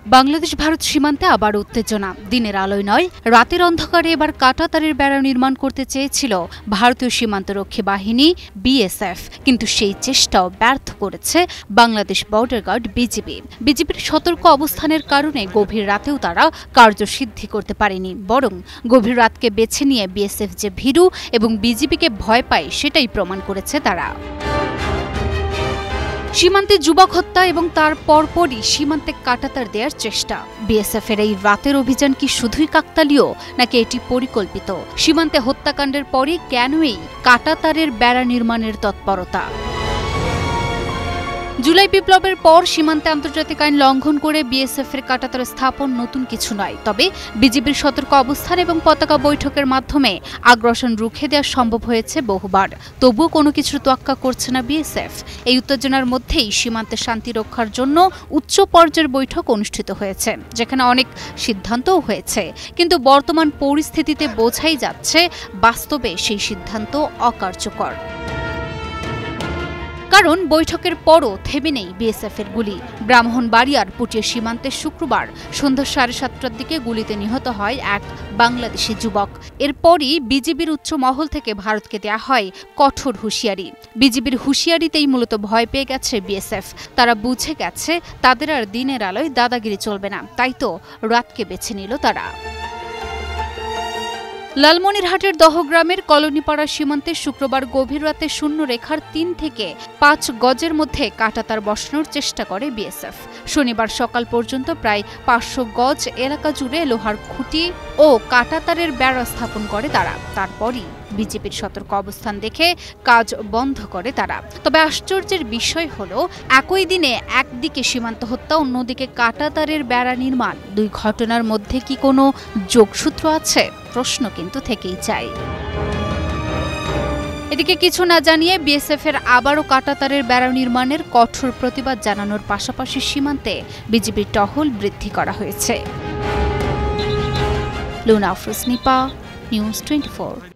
বাংলাদেশ ভারত সীমান্তে আবার উত্তেজনা। দিনের আলোয় নয়, রাতের অন্ধকারে এবার কাঁটাতারের বেড়া নির্মাণ করতে চেয়েছিল ভারতীয় সীমান্তরক্ষী বাহিনী বিএসএফ, কিন্তু সেই চেষ্টাও ব্যর্থ করেছে বাংলাদেশ বর্ডার গার্ড বিজিবি। বিজিবির সতর্ক অবস্থানের কারণে গভীর রাতেও তারা কার্যসিদ্ধি করতে পারেনি, বরং গভীর রাতকে বেছে নিয়ে বিএসএফ যে ভীরু এবং বিজিবিকে ভয় পায় সেটাই প্রমাণ করেছে তারা। সীমান্তে যুবক হত্যা এবং তার পরপরই সীমান্তে কাঁটাতার দেওয়ার চেষ্টা। বিএসএফের এই রাতের অভিযান কি শুধুই কাকতালীয়, নাকি এটি পরিকল্পিত? সীমান্তে হত্যাকাণ্ডের পরই কেন এই কাঁটাতারের বেড়া নির্মাণের তৎপরতা? জুলাই বিপ্লবের পর সীমান্তে আন্তর্জাতিক আইন লঙ্ঘন করে বিএসএফের কাঁটাতার স্থাপন নতুন কিছু নয়, তবে বিজিবির সতর্ক অবস্থান এবং পতাকা বৈঠকের মাধ্যমে আগ্রাসন রুখে দেওয়া সম্ভব হয়েছে বহুবার। তবুও কোনো কিছুর তোয়াক্কা করছে না বিএসএফ। এই উত্তেজনার মধ্যেই সীমান্তে শান্তি রক্ষার জন্য উচ্চ পর্যায়ের বৈঠক অনুষ্ঠিত হয়েছে, যেখানে অনেক সিদ্ধান্তও হয়েছে, কিন্তু বর্তমান পরিস্থিতিতে বোঝাই যাচ্ছে বাস্তবে সেই সিদ্ধান্ত অকার্যকর। কারণ বৈঠকের পরও থেমে নেই বিএসএফের গুলি। ব্রাহ্মণবাড়িয়ার পুটিয়া সীমান্তে শুক্রবার সন্ধ্যা 7:30টার দিকে গুলিতে নিহত হয় এক বাংলাদেশি যুবক। এরপরই বিজিবির উচ্চ মহল থেকে ভারতকে দেয়া হয় কঠোর হুঁশিয়ারি। বিজিবির হুঁশিয়ারিতেই মূলত ভয় পেয়ে গেছে বিএসএফ। তারা বুঝে গেছে তাদের আর দিনের আলোয় দাদাগিরি চলবে না, তাই তো রাতকে বেছে নিল তারা। লালমনিরহাটের দহগ্রামের কলোনিপাড়া সীমান্তে শুক্রবার গভীর রাতে শূন্য রেখার 3 থেকে 5 গজের মধ্যে কাঁটাতার বসানোর চেষ্টা করে বিএসএফ। শনিবার সকাল পর্যন্ত প্রায় 500 গজ এলাকা জুড়ে লোহার খুঁটি ও কাঁটাতারের বেড়া স্থাপন করে তারা। তারপরই বিজেপির সতর্ক অবস্থান দেখে কাজ বন্ধ করে তারা। তবে আশ্চর্যের বিষয় হলো, একই দিনে একদিকে সীমান্ত হত্যা, অন্যদিকে কাঁটাতারের বেড়া নির্মাণ। দুই ঘটনার মধ্যে কি কোনো যোগসূত্র আছে? প্রশ্ন কিন্তু থেকেই যায়। এদিকে কিছু না জানিয়ে বিএসএফের আবারও কাঁটাতারের বেড়া নির্মাণের কঠোর প্রতিবাদ জানানোর পাশাপাশি সীমান্তে বিজিবির টহল বৃদ্ধি করা হয়েছে। লুনা আফরোজ, নিপা, নিউজ 24।